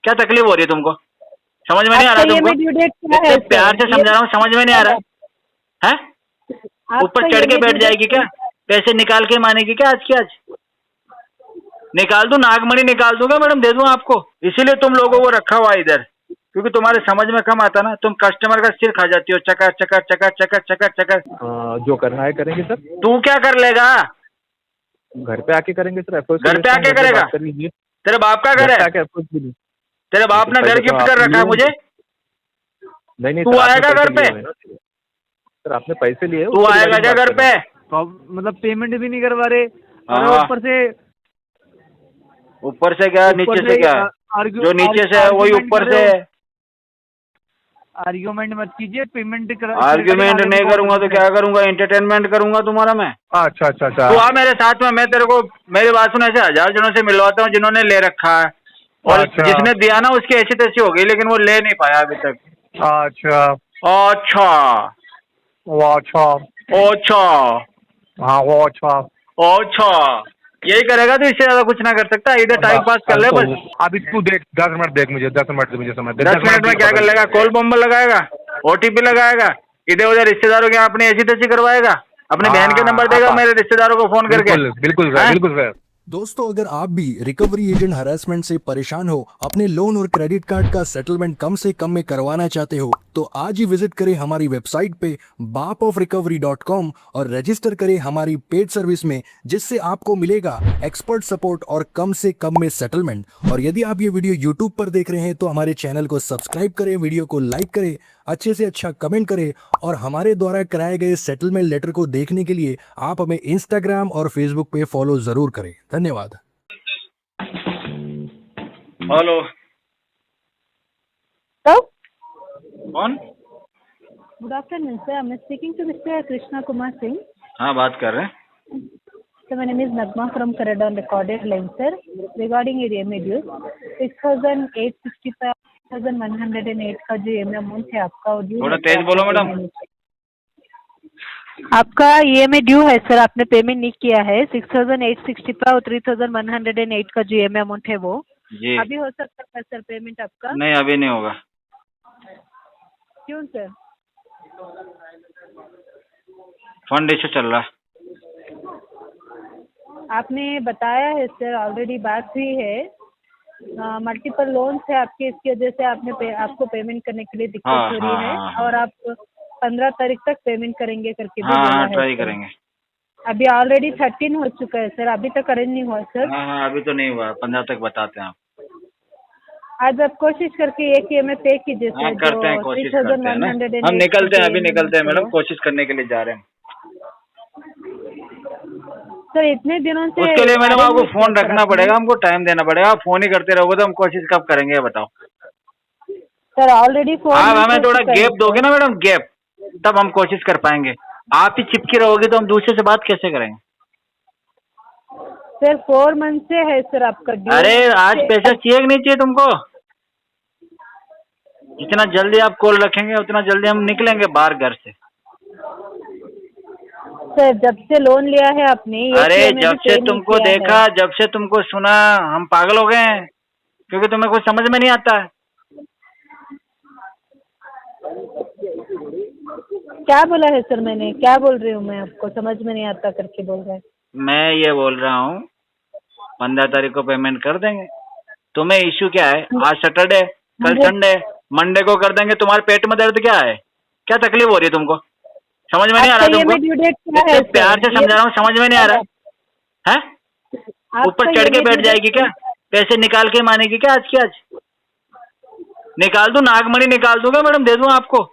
क्या तकलीफ हो रही है तुमको? समझ में नहीं आ रहा आपका तुमको? ईएमआई ड्यू डेट क्या इतने है प्यार से सर? समझा रहा हूँ, समझ में नहीं आ रहा है? आपका ऊपर चढ़ के ईएमआई ड्यू बैठ डेट जाएगी क्या? पैसे निकाल के मानेगी क्या आज की आज? निकाल दूं, नागमणि निकाल दूंगा मैडम, दे दूं आपको। इसीलिए तुम लोगों को रखा हुआ है इधर, क्योंकि तुम्हारे समझ में कम आता ना, तुम कस्टमर का सिर खा जाती हो, चकर चकर चकर चकर चकर चकर। जो करना है करेंगे सर। तू क्या कर लेगा? घर पे आके करेंगे सर, एफओएस घर पे आके करेगा? बात कर लीजिए। तेरे बाप का घर घर पे है? आके एफओएस भी नहीं। तेरे बाप ने घर पैसे तो गिफ्ट कर आपने रखा है लिए मुझे? नहीं नहीं तू सर, आपने आएगा घर पैसे पे? लिए हुए हैं ना सर, आपने पैसे लिए तू आएगा क्या घर पे? मतलब पेमेंट भी नहीं करवा रहे और हाँ। ऊपर से क्या, नीचे से क्या? जो नीचे से है वही ऊपर से है। आर्ग्यूमेंट मत कीजिए, पेमेंट आर्ग्यूमेंट नहीं करूंगा तो क्या करूंगा? एंटरटेनमेंट करूंगा तुम्हारा मैं। अच्छा अच्छा अच्छा। तू आ मेरे साथ में, मैं तेरे को, मेरी बात सुन, ऐसे 1000 जनों से मिलवाता हूँ जिन्होंने ले रखा है, और अच्छा। जिसने दिया ना उसकी ऐसी तैसी हो गई, लेकिन वो ले नहीं पाया अभी तक। अच्छा अच्छा वो अच्छा। अच्छा हाँ वो अच्छा। अच्छा, यही करेगा तो इससे ज्यादा कुछ ना कर सकता। इधर टाइम पास कर ले बस। अभी तू देख 10 मिनट देख, मुझे 10 मिनट दे, मुझे समय दे। 10 मिनट में क्या कर लेगा? कॉल बम्बर लगाएगा, ओटीपी लगाएगा, इधर उधर रिश्तेदारों के अपनी ऐसी तैसी करवाएगा, अपनी बहन के नंबर देगा मेरे रिश्तेदारों को फोन करके। बिल्कुल सर, बिल्कुल सर। दोस्तों, अगर आप भी रिकवरी एजेंट हरासमेंट से परेशान हो, अपने लोन और क्रेडिट कार्ड का सेटलमेंट कम से कम में करवाना चाहते हो, तो आज ही विजिट करें हमारी वेबसाइट पे bapofrecovery.com और रजिस्टर करें हमारी पेड सर्विस में, जिससे आपको मिलेगा एक्सपर्ट सपोर्ट और कम से कम में सेटलमेंट। और यदि आप ये वीडियो यूट्यूब पर देख रहे हैं तो हमारे चैनल को सब्सक्राइब करें, वीडियो को लाइक करें, अच्छे से अच्छा कमेंट करें, और हमारे द्वारा कराए गए सेटलमेंट लेटर को देखने के लिए आप हमें इंस्टाग्राम और फेसबुक पे फॉलो जरूर करें। धन्यवाद। हेलो, कौन? Good afternoon sir, I am speaking to mister Krishna Kumar Singh. हाँ, बात कर रहे हैं। Sir, my name is Nagma from Canada on recorded line sir, regarding your EMI due 6865 1108 का जो ईएमआई अमाउंट है आपका, और ड्यू। थोड़ा तेज बोलो मैडम। आपका ईएमआई ड्यू है सर, आपने पेमेंट नहीं किया है। 6865 और 3108 का जो ईएमआई अमाउंट है वो जी। अभी हो सकता है सर पेमेंट आपका? नहीं, अभी नहीं होगा। क्यों सर? फंड इशू चल रहा है। आपने बताया है सर, ऑलरेडी बात हुई है, मल्टीपल लोन्स है आपके, इसकी वजह से आपको पेमेंट करने के लिए दिक्कत हाँ, हो रही है। हाँ। और आप 15 तारीख तक पेमेंट करेंगे करके भी हाँ बोला हाँ, है ट्राई सर। करेंगे। अभी ऑलरेडी 13 हो चुका है सर, अभी तक अरेंज नहीं हुआ सर। हाँ हाँ, अभी तो नहीं हुआ, 15 तक बताते हैं आप। आज आप कोशिश करके एक ईएमआई पे कीजिए हाँ, सर, करते हैं, जो कोशिश करते हैं ना। 3108 हम निकलते हैं मैडम, कोशिश करने के लिए जा रहे हैं। सर इतने दिनों से उसके लिए मैडम आपको arrange फोन किया रखना सर पड़ेगा, आपने। हमको टाइम देना पड़ेगा। आप फोन ही करते रहोगे तो हम कोशिश कब करेंगे ये बताओ? सर ऑलरेडी आप हमें थोड़ा गैप दोगे ना मैडम, गैप, तब हम कोशिश कर पाएंगे। आप ही चिपकी रहोगे तो हम दूसरे से बात कैसे करेंगे? सर 4 मंथ से है सर आपका ड्यू। अरे आज पैसा चाहिए कि नहीं चाहिए तुमको? जितना जल्दी आप कॉल रखेंगे उतना जल्दी हम निकलेंगे बाहर घर से। सर जब से लोन लिया है आपने, अरे जब से तुमको देखा, जब से तुमको सुना, हम पागल हो गए हैं, क्योंकि तुम्हें कुछ समझ में नहीं आता है। क्या बोला है सर मैंने? क्या बोल रही हूँ मैं आपको? समझ में नहीं आता करके बोल रहे हैं। मैं ये बोल रहा हूँ 15 तारीख को पेमेंट कर देंगे। तुम्हें इश्यू क्या है? आज सैटरडे, कल संडे, मंडे को कर देंगे। तुम्हारे पेट में दर्द क्या है? क्या तकलीफ हो रही है तुमको? समझ में नहीं आ रहा तुमको? इतने प्यार से समझा रहा हूँ, समझ में नहीं आ रहा है? ऊपर चढ़ के बैठ जाएगी क्या? पैसे निकाल के मानेगी क्या आज की आज? निकाल दूं, नागमणि निकाल दूंगा मैडम, दे दूं आपको।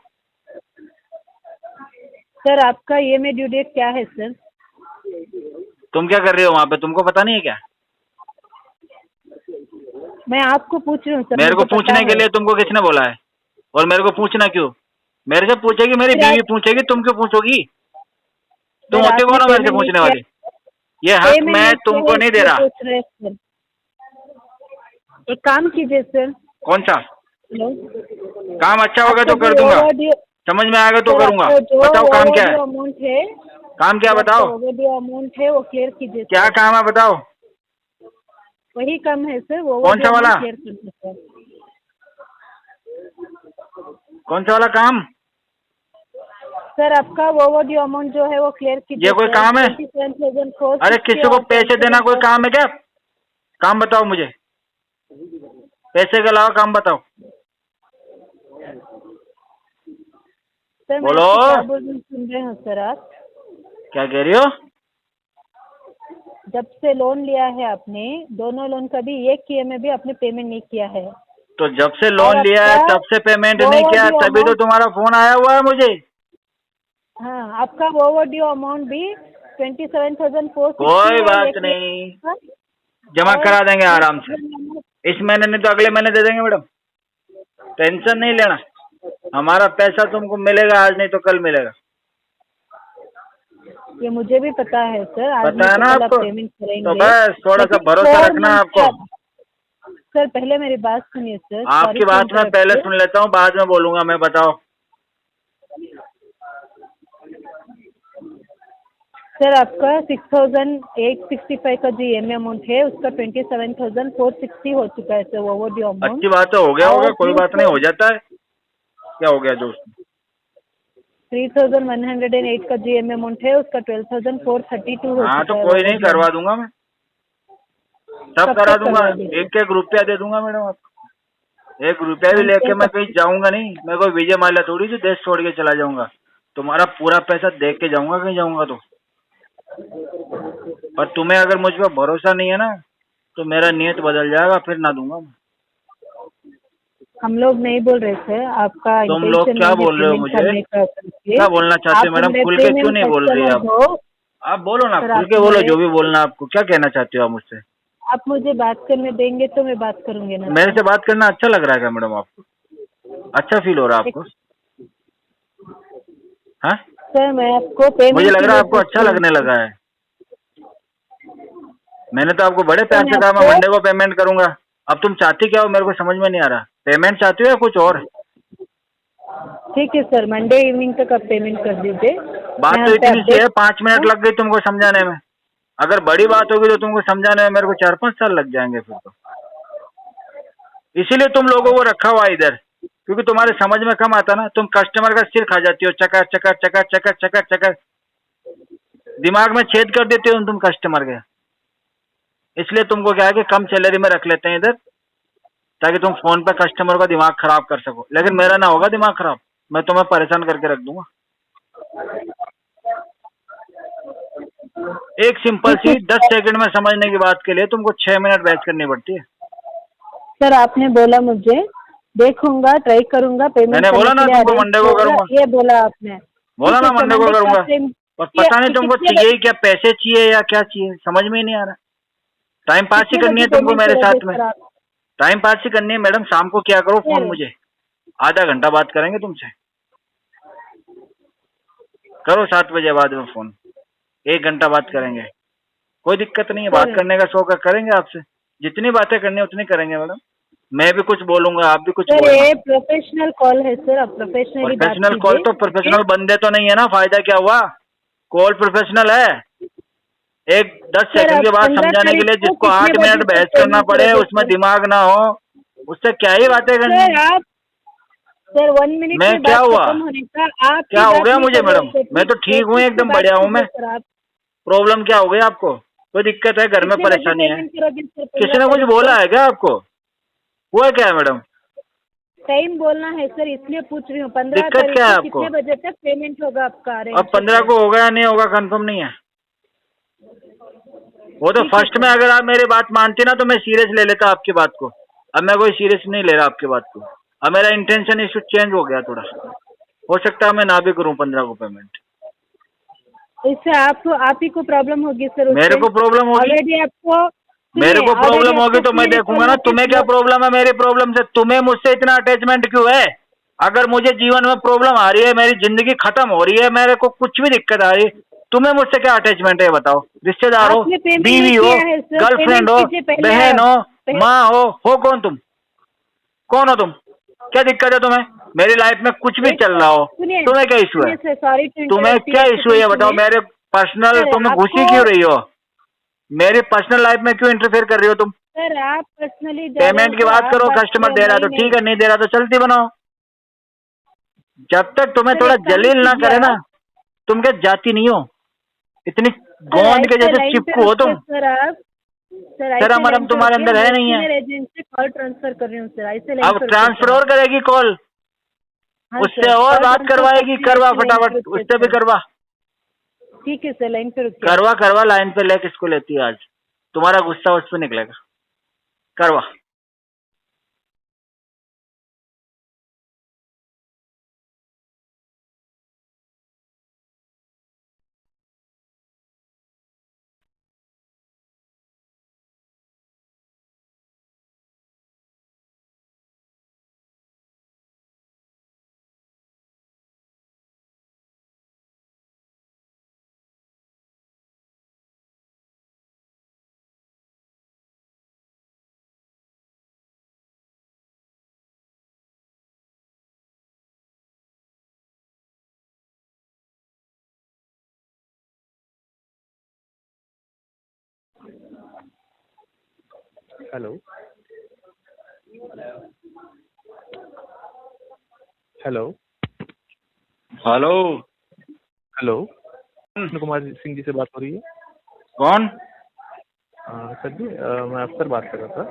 सर आपका ईएमआई ड्यू डेट क्या है सर? तुम क्या कर रहे हो वहाँ पे? तुमको पता नहीं है क्या? मैं आपको पूछ रही हूँ सर। मेरे को पूछने के लिए तुमको किसने बोला है? और मेरे को पूछना क्यों? मेरे से पूछेगी मेरी बीवी, पूछेगी, तुम क्यों पूछोगी? तुम होते कौन हो मेरे से पूछने वाली? ये हक मैं तुमको नहीं दे रहा। एक काम कीजिए सर। कौन सा हेलो, काम? अच्छा होगा तो कर दूंगा, समझ में आएगा तो करूंगा। बताओ काम क्या है? अमाउंट है, काम क्या बताओ? जो अमाउंट है वो क्लियर कीजिए। क्या काम है बताओ? वही काम है सर, वो कौन सा वाला? क्लियर कीजिए सर। कौन सा वाला काम? सर आपका ओवरड्यू अमाउंट जो है वो क्लियर कीजिए। ये कोई काम है? 27,460 अरे किसी को पैसे देना कोई काम है क्या? काम बताओ मुझे, पैसे के अलावा काम बताओ। सर मैं बोलो। आपकी क्या बोल रही हूँ, सुन रहे हो सर आप? क्या कह रही हो? जब से लोन लिया है आपने, दोनों लोन का भी एक EMI भी आपने पेमेंट नहीं किया है। तो जब से लोन और लिया है आपका तब से पेमेंट नहीं किया, overdue तभी तो amount- तुम्हारा फोन आया हुआ है मुझे। हाँ, आपका ओवरड्यू अमाउंट भी 27,460 कोई है, बात एक नहीं, का। जमा और करा देंगे आराम से। इस महीने नहीं तो अगले महीने दे देंगे मैडम, टेंशन नहीं लेना। हमारा पैसा तुमको मिलेगा, आज नहीं तो कल मिलेगा। ये मुझे भी पता है सर, आज पता है नहीं ना तो कल आप आपको? पेमेंट करेंगे। तो बस थोड़ा सा लेकिन भरोसा 4 रखना months आपको। सर पहले मेरी बात सुनिए सर। आपकी बात मैं पहले सुन लेता हूँ, बाद में बोलूंगा मैं। बताओ सर, आपका 6,865 का जो EMI अमाउंट है उसका 27,460 हो चुका है सर ओवरड्यू अमाउंट। अच्छी बात है, हो गया होगा, और कोई बात नहीं, हो जाता है। क्या हो गया दोस्त? 3,108 का जो EMI अमाउंट है उसका 12,432 हो हाँ चुका तो है। कोई नहीं, करवा दूंगा मैं, सब कब करा तक दूंगा। करवा देंगे? एक एक रुपया दे दूंगा मैडम आपको। 1 रुपया भी लेके मैं कहीं जाऊंगा नहीं। मैं कोई विजय माल्या थोड़ी जो देश छोड़ के चला जाऊंगा। तुम्हारा पूरा पैसा देख के जाऊंगा कहीं जाऊंगा तो। पर तुम्हें अगर मुझ पर भरोसा नहीं है ना तो मेरा नियत बदल जाएगा, फिर ना दूंगा मैं। हम लोग नहीं बोल रहे सर, आपका तुम लोग intention क्या नहीं है बोल रहे हो payment मुझे? करने का करके। क्या बोलना चाहते हो आप मैडम? हमारे खुल के क्यों premium नहीं बोल रही है आप? customer हो। आप बोलो ना, सर, खुल आप के बोलो, हमारे- जो भी बोलना आपको। क्या कहना चाहते हो आप मुझसे? आप मुझे बात करने देंगे तो मैं बात करूंगी ना। मेरे से बात करना अच्छा लग रहा है क्या मैडम आपको? अच्छा फील हो रहा है आपको? हाँ, सर मैं आपको पेमेंट मुझे लग रहा है आपको अच्छा लगने लगा है। मैंने तो आपको बड़े प्यार से कहा मैं मंडे को पेमेंट करूंगा। अब तुम चाहती क्या हो मेरे को समझ में नहीं आ रहा। पेमेंट चाहती हो या कुछ और? ठीक है सर, मंडे इवनिंग तक आप पेमेंट कर दीजिए। बात मैं तो आपसे इतनी सी है, update- 5 मिनट लग गई तुमको समझाने में। अगर बड़ी बात होगी तो तुमको समझाने में मेरे को 4-5 साल लग जाएंगे फिर तो। इसीलिए तुम लोगों को रखा हुआ इधर, क्योंकि तुम्हारे समझ में कम आता ना। तुम कस्टमर का सिर खा जाती हो, चकर चकर चकर चकर चकर चकर, दिमाग में छेद कर देते हो तुम कस्टमर के। इसलिए तुमको क्या है कि कम सैलरी में रख लेते हैं इधर, ताकि तुम फोन पे कस्टमर का दिमाग खराब कर सको। लेकिन मेरा ना होगा दिमाग खराब, मैं तुम्हें परेशान करके रख दूंगा। एक सिंपल सी 10 सेकंड में समझने की बात के लिए तुमको 6 मिनट बहस करनी पड़ती है। सर आपने बोला मुझे देखूंगा, ट्राई करूंगा पेमेंट। मैंने बोला ना तुमको मंडे को करूंगा। ये बोला आपने। बोला ना मंडे को करूंगा। पर पता नहीं तुमको कितने चाहिए क्या, पैसे चाहिए या क्या चाहिए, समझ में ही नहीं आ रहा। टाइम पास ही करनी है तुमको मेरे साथ में, टाइम पास ही करनी है मैडम। शाम को क्या करो फोन मुझे, आधा घंटा बात करेंगे तुमसे। करो 7 बजे बाद में फोन, 1 घंटा बात करेंगे, कोई दिक्कत नहीं है। बात करने का शौक है, करेंगे आपसे। जितनी बातें करनी है उतनी करेंगे मैडम। मैं भी कुछ बोलूंगा, आप भी कुछ सर बोलना। ये प्रोफेशनल कॉल है सर, आप प्रोफेशनली बात प्रोफेशनल कॉल तो प्रोफेशनल बंदे तो नहीं है ना, फायदा क्या हुआ? कॉल प्रोफेशनल है। एक 10 सेकंड के बाद समझाने के लिए जिसको 8 मिनट बहस करना पड़े, उसमें दिमाग ना हो, उससे क्या ही बातें करनी। सर 1 मिनट मैं में क्या बात हुआ? खत्म होने का आप क्या हो गया मुझे मैडम? मैं तो ठीक हूँ, एकदम बढ़िया हूँ मैं। प्रॉब्लम क्या हो गई आपको? कोई दिक्कत है, घर में परेशानी है? किसी ने कुछ बोला है क्या आपको? हुआ क्या है मैडम? टाइम बोलना है सर, इसलिए पूछ रही हूँ। 15 दिक्कत तारीख क्या है को आपको? कितने बजे तक पेमेंट होगा आपका? अब 15 को होगा या नहीं होगा कंफर्म नहीं है। वो तो फर्स्ट में अगर आप मेरी बात मानती ना तो मैं सीरियस ले लेता आपकी बात को। अब मैं कोई सीरियस नहीं ले रहा आपकी बात को। अब मेरा इंटेंशन इशू चेंज हो गया थोड़ा। हो सकता है मैं ना भी करूँ 15 को पेमेंट। इससे आप ही को प्रॉब्लम होगी सर। मेरे को प्रॉब्लम होगी? ऑलरेडी आपको मेरे को प्रॉब्लम होगी तो मैं देखूंगा ना तुम्हें क्या प्रॉब्लम है मेरी प्रॉब्लम से। तुम्हें मुझसे इतना अटैचमेंट क्यों है? अगर मुझे जीवन में प्रॉब्लम आ रही है, मेरी जिंदगी खत्म हो रही है, मेरे को कुछ भी दिक्कत आ रही है, तुम्हें मुझसे क्या अटैचमेंट है बताओ? रिश्तेदार हो, बीवी हो, गर्लफ्रेंड हो, बहन हो, माँ हो कौन तुम? कौन हो तुम? क्या दिक्कत है तुम्हें? मेरी लाइफ में कुछ भी चल रहा हो, तुम्हें क्या इशू है? तुम्हें क्या इशू है बताओ? मेरे पर्सनल तुम घुसी क्यों रही हो? मेरी पर्सनल लाइफ में क्यों इंटरफेयर कर रही हो तुम? सर आप पर्सनली पेमेंट की बात करो, कस्टमर दे रहा तो ठीक है, नहीं दे रहा तो चलती बनाओ। जब तक तुम्हें सर, थोड़ा एक काम जलील ना कीजिए करे ना, आप। तुम क्या जाती नहीं हो, इतनी सर, गोंद के ऐसे जैसे लाइन पे चिपकू हो तुम। रुकिए सर आप। सर सर, ऐसे हमारा लाइन पे तुम्हारे रुकिए, अंदर है मैं नहीं है। सीनियर एजेंट से कॉल ट्रांसफर कर रही हूँ सर, ऐसे लाइन अब पे रुकिए ट्रांसफर सर और आप। करेगी कॉल, हाँ उससे सर, और कॉल बात ट्रांसफर करवाएगी, करती हूँ, करवा ऐसे लाइन पे फटाफट, रुकिए उससे भी सर। करवा। ठीक है सर, लाइन पे रुकिए आप। करवा करवा, लाइन पे ले, किसको लेती है आज, तुम्हारा गुस्सा उस पर निकलेगा, करवा। Hello hello hello, hello Krishna Kumar Singh ji से बात हो रही है? कौन? सर जी, मैं अफसर बात कर रहा था।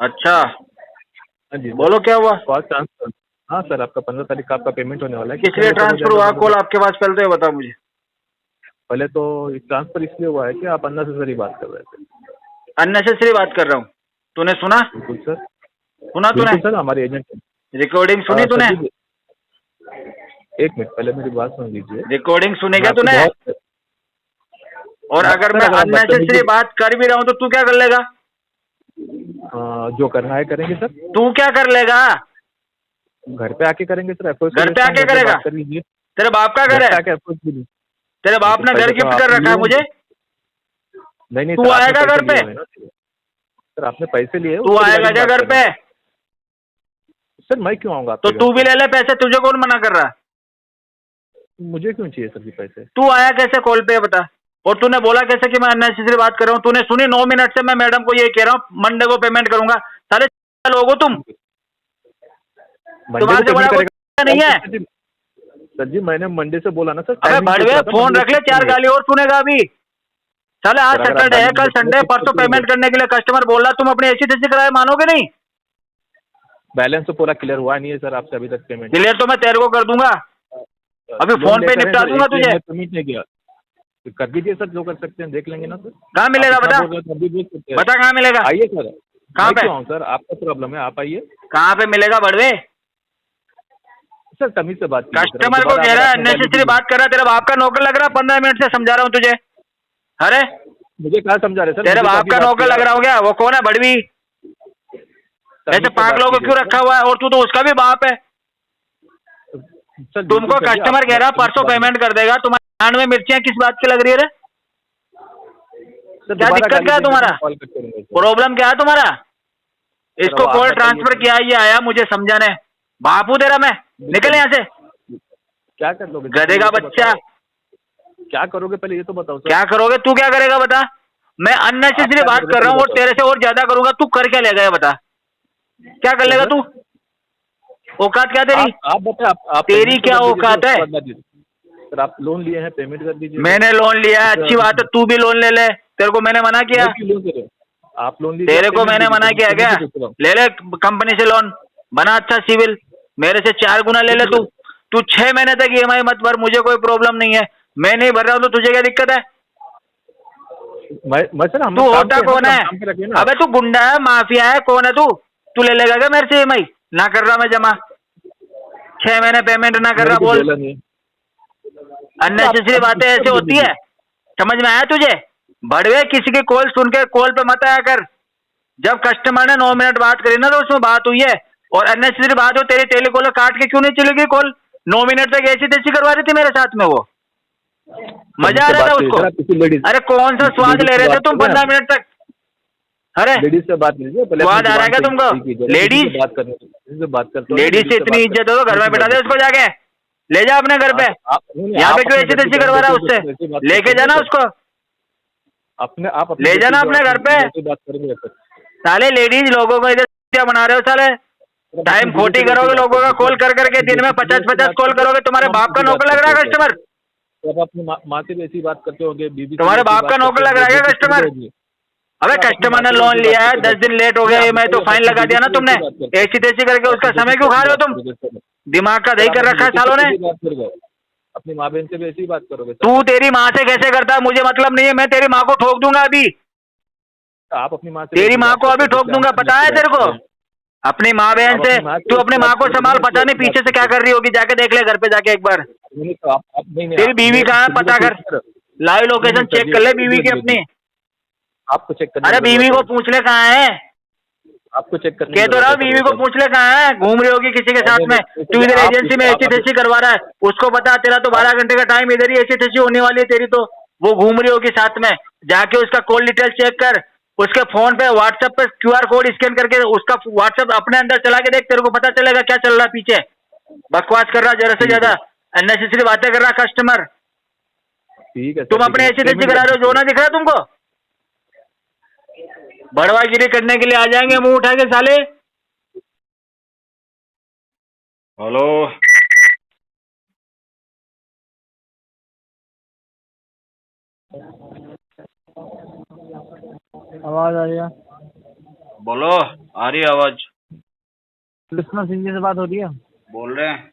अच्छा, हाँ जी बोलो क्या हुआ? Call transfer. हाँ सर, आपका 15 तारीख का आपका पेमेंट होने वाला है। किस लिए ट्रांसफर हुआ कॉल आपके पास, पहले तो ये बताओ मुझे। पहले तो ट्रांसफर इसलिए हुआ है कि आप अननेसेसरी बात कर रहे थे। अननेसेसरी बात कर रहा हूँ, तूने सुना? बिल्कुल सर, सुना तूने? बिल्कुल सर, हमारे एजेंट। रिकॉर्डिंग सुनी तूने? सर जी, एक मिनट पहले मेरी बात सुन लीजिए। रिकॉर्डिंग सुनी क्या मैं आपको तूने? बहुत- और अगर मैं सर, आप अननेसेसरी बदतमीजी- बात कर भी रहा हूँ तो तू क्या कर लेगा? जो करना है करेंगे सर। तू क्या कर लेगा? घर पे आके करेंगे सर। अफकोर्स घर पे आके करेगा? कर लीजिए। तेरे बाप का घर घर पे है? आके अफकोर्स कीजिए। तेरे बाप ने घर पहले तो गिफ्ट कर आप रखा है लिए मुझे? नहीं तू सर, आपने आएगा पैसे घर पे? लिए हुए हैं ना सर, आपने पैसे लिए। तू आएगा क्या घर पे? सर मैं क्यों आऊंगा तो आपके तू घर भी पे? ले ले पैसे, तुझे कौन मना कर रहा है? मुझे क्यों चाहिए सर जी पैसे? तू आया कैसे कॉल पे, बता। और तूने बोला कैसे कि मैं अननेसेसरी बात कर रहा हूँ? तूने सुनी 9 मिनट से मैं मैडम को ये कह रहा हूँ मंडे को पेमेंट करूंगा। साले लोग हो तुम, तुम्हारे से बड़ा कोई नहीं है। सर जी मैंने मंडे से बोला ना सर। अबे बड़वे, फोन रख ले, 4 गाली और सुनेगा अभी। चले, आज सर, अगर आप सैटरडे है, गाली कल देते हैं संडे, तो परसों फिर पेमेंट करने के लिए कस्टमर बोल रहा, तुम अपनी ऐसी तैसी कराए मानोगे नहीं? बैलेंस तो पूरा क्लियर हुआ नहीं है सर आपसे अभी तक पेमेंट। क्लियर तो मैं तेरे को कर दूंगा, अभी फोन पे निपटा दूंगा तुझे। पेमेंट नहीं किया तो कर दीजिए सर, जो कर सकते हैं देख लेंगे ना सर। कहाँ मिलेगा आप बता? इतना बोल रहे हैं तो अभी बोल सकते हैं। बता कहाँ मिलेगा? आइए सर। कहाँ मैं पे? क्यों आऊं सर, आपका प्रॉब्लम है, आप आइए कहाँ पे मिलेगा बड़वे? सर। तमीज से बात कीजिए सर। कस्टमर को दोबारा कह अगर रहा है आपने गाली अननेसेसरी दी- बात कर रहा है, तेरा बाप का नौकर लग रहा है। 15 मिनट से समझा रहा हूँ तुझे। अरे मुझे क्या समझा रहे सर? तेरे मुझे तो बाप अभी का बात नौकर किया। लग रहा हो गया? वो कौन है बड़वी? तमीज ऐसे से पागलों बात को क्यों कीजिए रखा हुआ है? और तू तो उसका भी बाप है। सर। तुमको बिल्कुल सर जी, कस्टमर आप कह रहा तमीज से परसों बात पेमेंट कर देगा, तुम्हारे कान में मिर्चियां किस बात की लग रही है रे? सर, क्या दोबारा दिक्कत गाली क्या है देंगे तो तुम्हारा? मैं कॉल कट करूंगा सर। प्रॉब्लम क्या है तुम्हारा? इसको अब आप कॉल बताइए ट्रांसफर सर। किया, ये आया मुझे समझाने। बापू तेरा मैं, निकल यहाँ से क्या कर लोगे? गधे का बच्चा। क्या करोगे पहले ये तो बताओ सर। क्या करोगे? तू क्या करेगा बता? मैं अननेसेसरी आप क्या बात करोगे कर रहा हूँ और पहले तेरे से और ज्यादा करूंगा। तू कर क्या लेगा ये बता? क्या कर लेगा सर? तू? औकात क्या तेरी? आप बताए। आप तेरी पेमेंट तो क्या कर दीजिए, औकात फिर है? उसके बाद बात कीजिए। सर आप लोन लिए हैं, पेमेंट कर दीजिए। मैंने लोन लिया है, अच्छी बात है, तू भी लोन ले ले। तेरे को मैंने मना किया? मैं क्यों लोन दे रहे? आप लोन लीजिए, तेरे को पेमेंट मैंने दीजिए, मना तो किया मैं क्या? पेमेंट देता हूँ। ले ले कंपनी से लोन, बना अच्छा सिविल, मेरे से 4 गुना ले ले तू। तू 6 महीने तक EMI मत भर, मुझे कोई प्रॉब्लम नहीं है। मैं नहीं भर रहा हूँ तो तुझे क्या दिक्कत है? मैं सर हम तू लोग काम होता पे हैं ना, कौन सर, हम है? काम पे रखिए ना। अबे तू गुंडा है, माफिया है, कौन है तू? तू ले लेगा क्या मेरे से EMI? ना कर रहा मैं जमा, 6 महीने पेमेंट ना कर मेरे रहा, को बोल। बोला नहीं। अननेसेसरी बातें ऐसे होती है, समझ में आया तुझे? बड़वे, किसी की कॉल सुन के कॉल पे मत आया कर। जब कस्टमर ने 9 मिनट बात करी ना तो उसमें बात हुई है। और अननेसेसरी बात हो, तेरी टेलीकॉलर काट के क्यों नहीं चलेगी कॉल? 9 मिनट तक ऐसी तैसी करवा रही थी मेरे साथ में वो, मजा आ रहा था उसको। अरे कौन सा स्वाद ले रहे थे तुम 15 मिनट तक? अरे लेडीज से बात कीजिए पहले। स्वाद आ रहा है क्या तुमको? लेडीज बात करने से बात करते हो। लेडीज से इतनी इज्जत हो तो घर में बैठा दे उसको, जाके ले जा अपने घर पे। यहाँ पे क्यों ऐसी तैसी करवा रहा है उससे? लेके जाना उसको, अपने आप ले जाना अपने घर पे। बात करेंगे। साले लेडीज लोगों को इधर बना रहे हो साले। टाइम खोटी करोगे लोगों का कॉल कर करके, दिन में 50-50 कॉल करोगे, तुम्हारे बाप का नौकर लग रहा है कस्टमर? तो अब अपनी माँ से भी ऐसी बात करते होगे, बीबी से तुम्हारे भी ऐसी बाप का बात नौकर करते लग रहा है होगे, क्या कस्टमर? होगी। अबे कस्टमर ने लोन लिया है, 10 दिन लेट हो गया, मैं तो फाइन लगा दिया ना तुमने, ऐसी तैसी करके उसका समय क्यों खा रहे हो तुम? दिमाग का दही कर रखा है सालों ने। अपनी माँ बहन से भी ऐसी बात करोगे? तू तेरी माँ से कैसे करता है मुझे मतलब नहीं है, मैं तेरी माँ को ठोक दूंगा अभी, आप अपनी माँ से तेरी माँ को अभी ठोक दूंगा, पता है तेरे को? अपनी माँ बहन से तू अपनी माँ को संभाल, पता नहीं पीछे से क्या कर रही होगी, जाके देख ले घर पे जाके एक बार। तेरी बीवी कहाँ है पता कर, लाइव लोकेशन चेक कर ले बीवी की अपनी। आपको चेक करने अरे बीवी को पूछ ले कहाँ है, आपको चेक करने कह तो रहा बीवी को पूछ ले कहाँ है, घूम रही होगी किसी के साथ में, तू इधर एजेंसी में ऐसी तैसी करवा रहा है, उसको बता तेरा तो 12 घंटे का टाइम इधर ही ऐसी तैसी होने वाली है तेरी, तो वो घूम रही होगी साथ में, जाके उसका कॉल डिटेल चेक कर, उसके फोन पे व्हाट्सएप पे QR कोड स्कैन करके उसका व्हाट्सएप अपने अंदर चला के देख, तेरे को पता चलेगा क्या चल रहा है पीछे। बकवास कर रहा जरा से ज्यादा, अननेसेसरी बातें कर रहा कस्टमर। ठीक है, तुम अपने ऐसी तैसी करा रहे हो, जो ना दिख रहा है तुमको, बड़वागिरी करने के लिए आ जाएंगे मुंह उठा के साले। हेलो, आवाज आ रही है? बोलो, आ रही है आवाज, कृष्णा सिंह जी से बात हो रही है? बोल रहे हैं।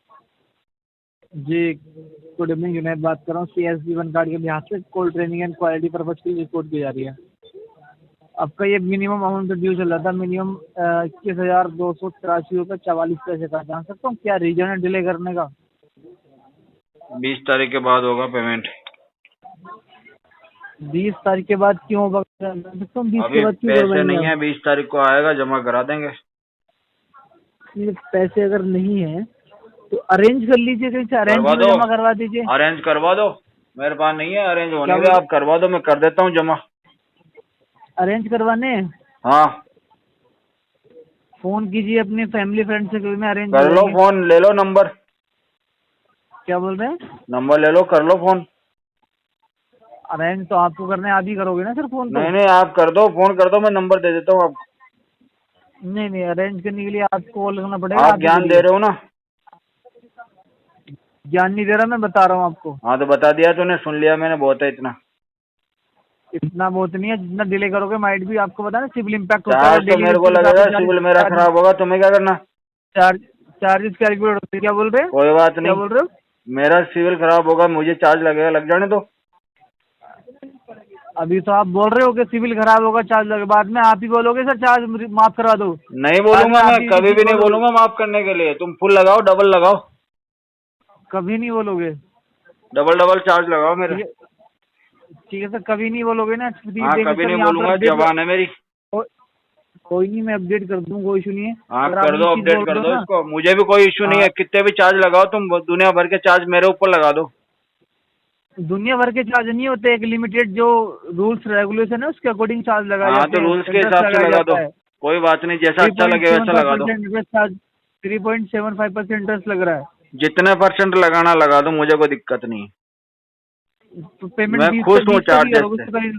जी गुड इवनिंग, जुनैद बात कर रहा हूँ। CSB1 कार्ड के लिहाज से cold training and quality purpose के लिए रिपोर्ट की जा रही है। आपका ये मिनिमम अमाउंट ड्यू चल रहा था, मिनिमम 21,283 रुपये 44 पैसे का। जान सकता हूँ क्या रीजन है डिले करने का? 20 तारीख के बाद होगा पेमेंट। 20 तारीख के बाद क्यों होगा? जान सकता हूँ 20 अभी के बाद क्यों पैसे करवाएंगे नहीं है, 20 तारीख को आएगा, जमा करा देंगे। ये पैसे अगर नहीं है तो अरेंज कर लीजिए, कहीं से अरेंज करवा दो, जमा करवा दीजिए। अरेंज करवा दो, मेरे पास नहीं है अरेंज होने क्या का, बोल- आप करवा दो, मैं कर देता हूँ जमा। अरेंज करवाने हैं? हाँ फोन कीजिए अपने फैमिली फ्रेंड से, कभी मैं अरेंज कर लो फोन, ले लो नंबर, क्या बोल रहे हैं? नंबर ले लो, कर लो फोन। अरेंज तो आपको करना है, आप ही करोगे ना सर फोन तो? नहीं नहीं, आप कर दो, फोन कर दो, मैं नंबर दे देता हूँ आपको। नहीं, अरेंज करने के लिए आपको कॉल करना पड़ेगा। आप ज्ञान दे रहे हो ना? ज्ञान नहीं दे रहा, मैं बता रहा हूँ आपको। हाँ तो बता दिया तूने, सुन लिया मैंने, बहुत है इतना। इतना बहुत नहीं है, जितना डिले करोगे माइट भी, आपको पता है ना सिविल इम्पैक्ट होता है। चार्ज तो मेरे को लगेगा, सिविल मेरा खराब होगा, तुम्हें क्या करना? चार्जेस कैलकुलेट होते हैं। क्या बोल रहे हैं? कोई बात क्या नहीं, बोल रहे हो? मेरा सिविल खराब होगा, मुझे चार्ज लगेगा, लग जाने दो। अभी तो आप बोल रहे हो कि सिविल खराब होगा, चार्ज लगे, बाद में आप ही बोलोगे सर चार्ज माफ करा दो। नहीं बोलूंगा मैं, कभी भी नहीं बोलूंगा माफ करने के लिए। तुम फुल लगाओ, डबल लगाओ, कभी नहीं बोलोगे? डबल चार्ज लगाओ मेरे। ठीक है सर, कभी नहीं बोलोगे ना? हाँ कभी नहीं बोलूंगा, जबान है मेरी। कोई नहीं, मैं अपडेट कर दूँ, कोई इशू नहीं है। हाँ कर दो, अपडेट कर दो इसको, मुझे भी कोई इशू नहीं है, कितने भी चार्ज लगाओ तुम, दुनिया भर के चार्ज मेरे ऊपर लगा दो। दुनिया भर के चार्ज नहीं होते, एक लिमिटेड जो रूल्स रेगुलेशन है उसके अकॉर्डिंग चार्ज लगाया हाँ तो रूल्स के हिसाब से लगा दो, कोई बात नहीं, जैसा अच्छा लगे वैसा लगा दो। 3.75% इंटरेस्ट लग रहा है। जितने % लगाना लगा दो, मुझे कोई दिक्कत नहीं है, तो पेमेंट मैं खुश हूँ चार्जेस से।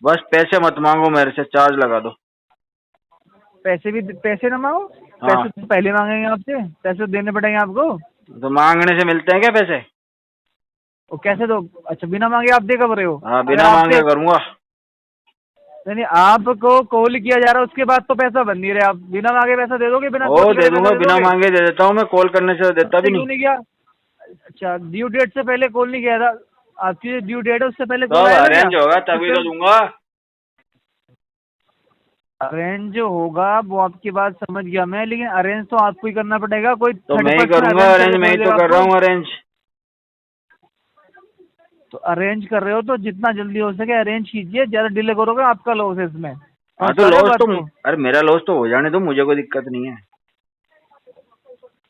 बस पैसे मत मांगो मेरे से, चार्ज लगा दो। पैसे ना मांगो? हाँ। पैसे तो पहले मांगेंगे आपसे, पैसे तो देने पड़ेंगे आपको। तो मांगने से मिलते हैं क्या पैसे? वो कैसे दो? अच्छा बिना मांगे आप दे कब रहे हो? हाँ बिना मांगे करूंगा। नहीं, आपको कॉल किया जा रहा है उसके बाद तो पैसा बन नहीं रहे, आप बिना मांगे पैसा दे दोगे? बिना ओ दे दूंगा, बिना मांगे दे देता हूँ मैं, कॉल करने से देता भी नहीं। किया? अच्छा, ड्यू डेट से पहले कॉल नहीं किया था? आपकी जो ड्यू डेट है उससे पहले तो अरेंज होगा तभी तो दूंगा। अरेंज होगा वो आपकी बात समझ गया मैं, लेकिन अरेंज तो आपको ही करना पड़ेगा। कोई तो मैं ही करूंगा अरेंज, मैं ही तो कर रहा हूँ अरेंज। तो अरेंज कर रहे हो तो जितना जल्दी हो सके अरेंज कीजिए, ज्यादा डिले करोगे आपका लॉस है इसमें। हाँ तो लॉस तो, अरे मेरा लॉस तो हो जाने दो, मुझे कोई दिक्कत नहीं है।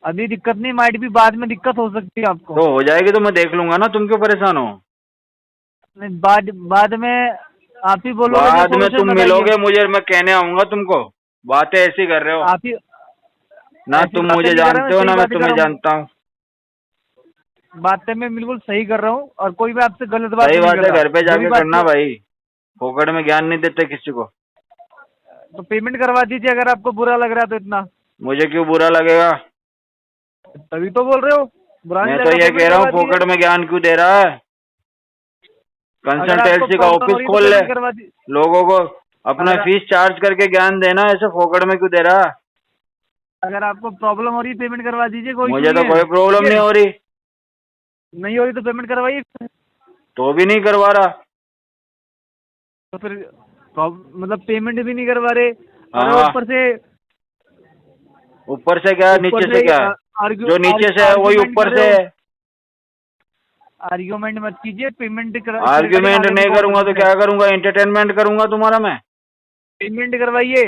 अभी दिक्कत नहीं, माइट भी बाद में दिक्कत हो सकती है आपको। तो हो जाएगी तो मैं देख लूंगा ना, तुम क्यों परेशान हो? नहीं, बाद में आप ही बोलोगे। बाद में तुम मिलोगे मुझे, मैं कहने आऊंगा तुमको, बातें ऐसी कर रहे हो आप ही ना, तुम मुझे जानते हो ना मैं तुम्हें जानता हूँ। बातें मैं बिल्कुल सही कर रहा हूँ, और कोई भी आपसे गलत बात सही नहीं बात कर है, रहा। घर पे जाके करना तो- भाई, फोकट में ज्ञान नहीं देते किसी को। तो पेमेंट करवा दीजिए अगर आपको बुरा लग रहा है तो। इतना मुझे क्यों बुरा लगेगा? तभी तो बोल रहे हो बुरा नहीं मैं लगा, तो ये पेमेंट कह रहा हूँ करवा दीजिए। फोकट में ज्ञान क्यों दे रहा है? अगर आपको कंसल्टेंसी का प्रॉब्लम हो ऑफिस रही है तो खोल ले, पेमेंट करवा दी। लोगों को अपना अगर फीस चार्ज करके ज्ञान देना, ऐसे फोकट में क्यों दे रहा है? अगर आपको प्रॉब्लम हो रही है पेमेंट करवा दीजिए, कोई मुझे इशू तो नहीं है, कोई प्रॉब्लम ठीक है? नहीं हो रही, नहीं हो रही तो पेमेंट करवाइए। तो भी नहीं करवा रहा। तो फिर मतलब पेमेंट भी नहीं करवा रहे और हाँ। ऊपर से क्या है, नीचे से क्या है? जो नीचे से है वही ऊपर से है। आर्ग्यूमेंट मत कीजिए, पेमेंट आर्ग्यूमेंट नहीं करूंगा तो क्या करूंगा? एंटरटेनमेंट करूंगा तुम्हारा मैं? पेमेंट करवाइए।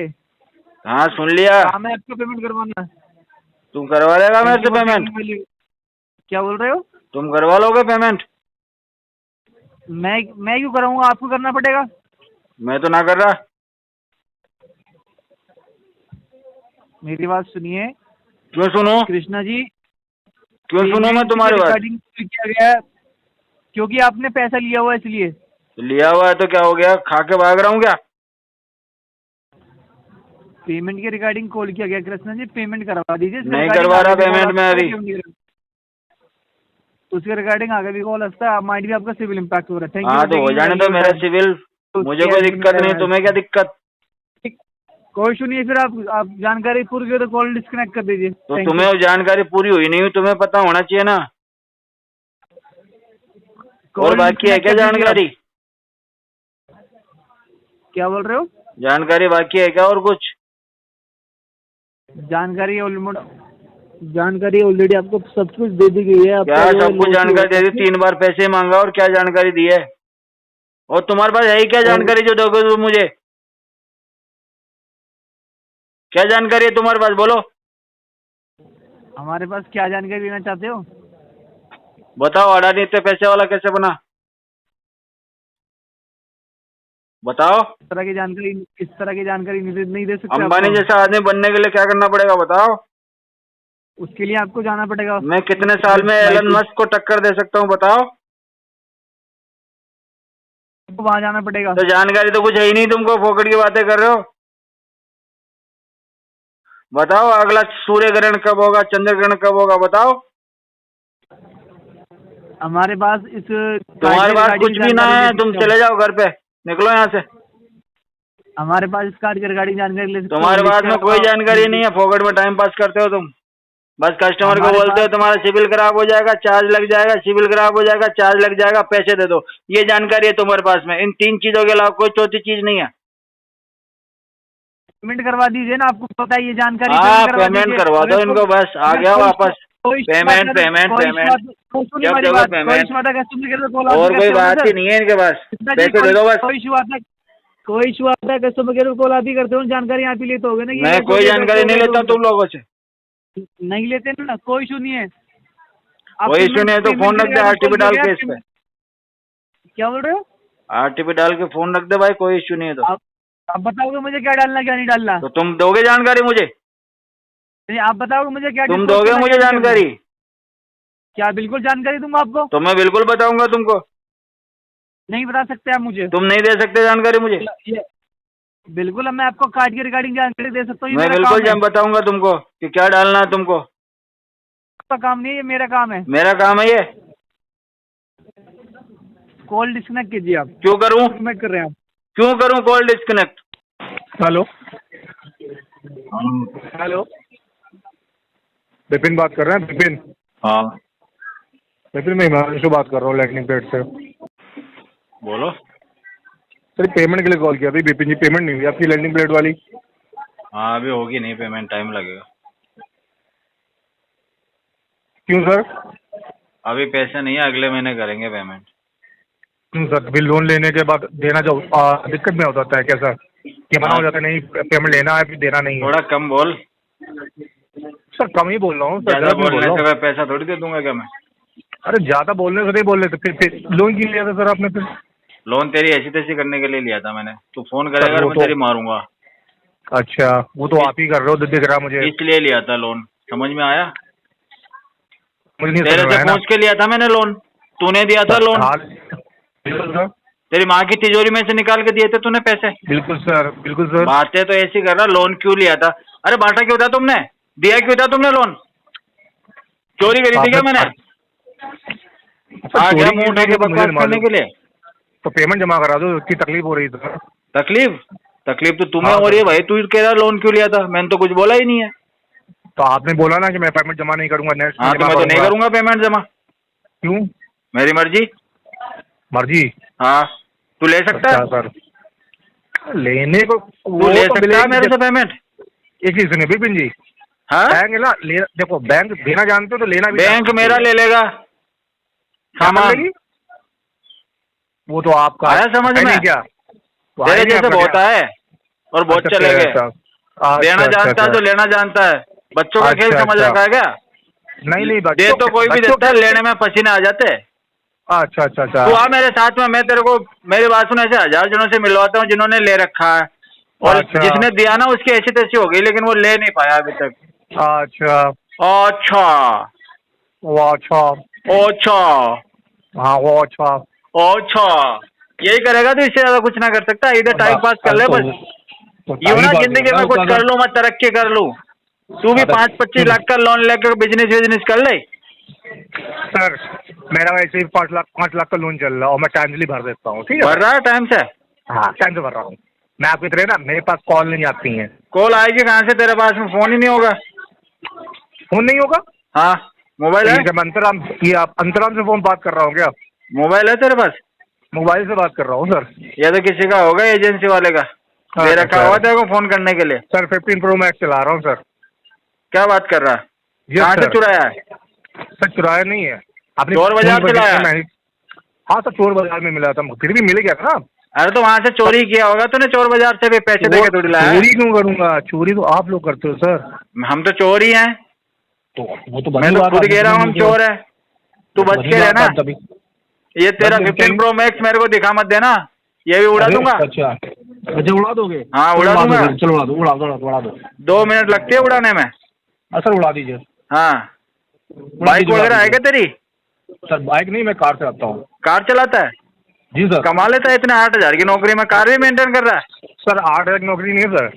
हाँ सुन लिया, काम है आपको पेमेंट करवाना। तुम करवा देगा मेरे से पेमेंट? क्या बोल रहे हो? तुम करवा लोगे पेमेंट? मैं क्यों कराऊंगा, आपको करना पड़ेगा। मैं तो ना कर रहा। मेरी बात सुनिए क्यों सुनो? कृष्णा जी, क्यों सुनो मैं तुम्हारी बात? रिकॉर्डिंग किया गया है क्योंकि आपने पैसा लिया हुआ है, इसलिए। लिया हुआ है तो क्या हो गया? खा के भाग रहा हूँ क्या? पेमेंट के रिगार्डिंग कॉल किया गया कृष्णा जी, पेमेंट करवा दीजिए। नहीं करवा रहा पेमेंट मैं अभी। उसके रिगार्डिंग आगे भी कॉल आता है, माइंड भी आपका सिविल इम्पैक्ट हो रहा है। थैंक हाँ तो हो जाने दो मेरा सिविल, मुझे कोई दिक्कत नहीं, तुम्हें क्या दिक्कत? कोई इशू नहीं है। फिर आप जानकारी पूरी हो तो कॉल डिस्कनेक्ट कर दीजिए। तो तुम्हें वो जानकारी पूरी हुई नहीं हुई तुम्हें पता होना चाहिए ना। और बाकी है क्या जानकारी? क्या बोल रहे हो? जानकारी बाकी है क्या और कुछ? जानकारी ऑलरेडी आपको सब कुछ दे दी गई है। क्या सब कुछ जानकारी दे दी? 3 बार पैसे मांगा और क्या जानकारी दी है? और तुम्हारे पास है ही क्या जानकारी जो दोगे तुम मुझे? क्या जानकारी है तुम्हारे पास, बोलो। हमारे पास क्या जानकारी लेना चाहते हो? बताओ, अडानी इतने पैसे वाला कैसे बना? बताओ। इस तरह की जानकारी नहीं दे सकते। अंबानी जैसा आदमी बनने के लिए क्या करना पड़ेगा बताओ? उसके लिए आपको जाना पड़ेगा। मैं कितने साल में एलन मस्क को टक्कर दे सकता हूँ बताओ? वहां जाना पड़ेगा। तो जानकारी तो कुछ है ही नहीं, तुमको फोकट की बातें कर रहे हो। बताओ अगला सूर्य ग्रहण कब होगा, चंद्र ग्रहण कब होगा, बताओ। हमारे पास तुम्हारे पास कुछ भी ना है, तुम चले जाओ घर पे, निकलो यहाँ से। हमारे पास इस कार्ड की रिगार्डिंग जानकारी ले सकते हो। तुम्हारे पास में कोई जानकारी नहीं है, फोकट में टाइम पास करते हो तुम। बस कस्टमर को बोलते हो तुम्हारा सिविल खराब हो जाएगा, चार्ज लग जाएगा, सिविल खराब हो जाएगा, चार्ज लग जाएगा, पैसे दे दो। ये जानकारी है तुम्हारे पास में। इन 3 चीजों के अलावा कोई चौथी चीज नहीं है। पेमेंट करवा दीजिए ना, आपको पता है ये जानकारी। हाँ पेमेंट करवा दो इनको, बस आ गया वापस। पेमेंट पेमेंट पेमेंट जब देखो पेमेंट, और कोई बात ही नहीं है इनके पास। पैसे दे दो बस। कोई इशू आता है कस्टमर केयर कॉल आप ही करते हो, जानकारी आप ही लेते होगे ना। मैं कोई जानकारी नहीं लेता तुम लोगों से। नहीं लेते ना, कोई इशू नहीं है। कोई इशू नहीं है तो फोन रख दे, आरटीपी डाल के इस पे। क्या बोल रहे हो? आरटीपी डाल के फोन रख दे भाई, कोई इशू नहीं है तो। आप बताओगे मुझे क्या डालना क्या नहीं डालना? तो तुम दोगे जानकारी मुझे? नहीं, आप बताओगे मुझे क्या तुम दोगे मुझे जानकारी? क्या बिल्कुल जानकारी दूंगा आपको। तो मैं बिल्कुल बताऊंगा तुमको। नहीं बता सकते आप मुझे? तुम नहीं दे सकते जानकारी मुझे? बिल्कुल, मैं आपको कार्ड की रिगार्डिंग जानकारी दे सकता हूँ। मैं बिल्कुल बताऊंगा तुमको कि क्या डालना है तुमको। आपका काम नहीं है, ये मेरा काम है। मेरा काम है ये। कॉल डिस्कनेक्ट कीजिए आप। क्यों करूं? डिस्कनेक्ट कर रहे हैं आप। क्यों करूं call disconnect? Hello hello, Vipin बात कर रहे हैं? विपिन? हाँ विपिन, मैं हिमांशु बात कर रहा हूँ लैंडिंग पेड से। बोलो। सर पेमेंट के लिए कॉल किया था। विपिन जी, पेमेंट नहीं हुई आपकी लैंडिंग प्लेट वाली। हाँ अभी होगी नहीं पेमेंट, टाइम लगेगा। क्यों सर? अभी पैसे नहीं है, अगले महीने करेंगे पेमेंट। क्यों सर? बिल लोन लेने के बाद देना जो दिक्कत में हो जाता है क्या सर? कि मना हो जाता है, नहीं पेमेंट लेना है फिर देना नहीं है? थोड़ा कम बोल। सर कम ही बोल रहा हूँ सर, ज्यादा गलत नहीं बोल बोलने रहा से हूँ। मैं पैसा थोड़ी दे दूंगा क्या मैं? अरे ज्यादा बोलने से नहीं बोल रहे थे, फिर लोन क्यों लिया था सर आपने फिर? लोन तेरी ऐसी तैसी करने के लिए लिया था मैंने। तू फोन करेगा मैं तेरी मारूंगा। अच्छा, वो तो आप ही कर रहे हो, दिख रहा मुझे। इसलिए लिया था लोन, समझ में आया? मुझे नहीं तेरे समझ में से आया ना। पूछ के लिया था मैंने लोन, तूने दिया था लोन। बिल्कुल सर, तेरी माँ की तिजोरी में से निकाल के दिए थे तूने पैसे। बिल्कुल सर, बिल्कुल सर। बातें तो ऐसी कर रहा, लोन क्यों लिया था? अरे बांटा क्यों था तुमने? दिया क्यों था तुमने लोन? चोरी करी थी क्या मैंने? आ गया मुंह उठा के बकवास करने के लिए। तो पेमेंट जमा करा दो, इतनी तकलीफ हो रही है। तकलीफ तो तुम्हें हो रही है भाई। तू कह रहा लोन क्यों लिया था? मैंने तो कुछ बोला ही नहीं है। तो आपने बोला ना कि मैं पेमेंट जमा नहीं करूंगा नेक्स्ट। हाँ, तो मैं तो नहीं करूंगा पेमेंट जमा। क्यों? मेरी मर्जी। हाँ, तू ले सकता है सर? लेने को तू ले सकता है मेरे से पेमेंट? एक चीज सुनिए विपिन जी, हाँ, बैंक है ना, देखो बैंक देना जानते हो तो लेना भी। बैंक मेरा ले लेगा सामान, वो तो आपका आया समझ में? क्या तेरे जैसे बहुत है और बहुत चले गए। देना जानता है तो लेना जानता है। बच्चों का खेल समझ रखा है क्या? नहीं दे तो कोई भी देता है, लेने में पसीने आ जाते। अच्छा। तू आ मेरे साथ में, मैं तेरे को मेरी बात सुन, ऐसे 1000 जनों से मिलवाता हूँ जिन्होंने ले रखा है, और जिसने दिया ना उसकी ऐसी तैसी हो गई, लेकिन वो ले नहीं पाया अभी तक। अच्छा। हाँ वो अच्छा। यही करेगा तो इससे ज्यादा कुछ ना कर सकता। इधर टाइम पास कर ले बस। यूं ना जिंदगी में कुछ कर लूं, मैं तरक्की कर लूं। तू भी 5-25 लाख का लोन लेकर बिजनेस कर ले। सर मेरा वैसे ही 5 लाख का लोन चल रहा है और मैं टाइमली भर देता हूँ। ठीक है, भर रहा है टाइम से? हाँ टाइम से भर रहा हूँ मैं। आपकी तरह ना मेरे पास कॉल नहीं आती है। कॉल आएगी कहाँ से? तेरे पास में फोन ही नहीं होगा। फोन नहीं होगा? हाँ, मोबाइल है। आप अंतराम से फोन बात कर रहा हूँ क्या? मोबाइल है तेरे पास? मोबाइल से बात कर रहा हूँ सर। या तो किसी का होगा एजेंसी वाले का, दे रखा हुआ तेरे को फोन करने के लिए। सर 15 Pro Max चला रहा हूँ सर। क्या बात कर रहा है? कहाँ से चुराया है? सर चुराया नहीं है, आपने चोर बाजार से लाया? हाँ सर चोर बाजार में मिला था, फिर भी मिल गया था ना। अरे तो वहाँ से चोरी किया होगा तूने, चोर बाजार से भी पैसे देके थोड़ी लाया। चोरी क्यों करूंगा? चोरी तो आप लोग करते हो सर। हम तो चोर ही हैं। तो वो तो मैं तो खुद कह रहा हूँ हम चोर है। तू बच के रहना। ये तेरा 15 Pro Max मेरे को दिखा मत देना, ये भी उड़ा दूंगा। अच्छा उड़ा दोगे? हाँ उड़ा दूंगा। चलो उड़ा दो। 2 मिनट लगते है उड़ाने में। सर उड़ा दीजिए। हाँ, बाइक वगैरह है क्या तेरी? सर बाइक नहीं, मैं कार चलाता हूँ। कार चलाता है? जी सर। कमा लेता है इतने 8000 की नौकरी में, कार भी मेंटेन कर रहा है? सर 8000 की नौकरी नहीं है सर।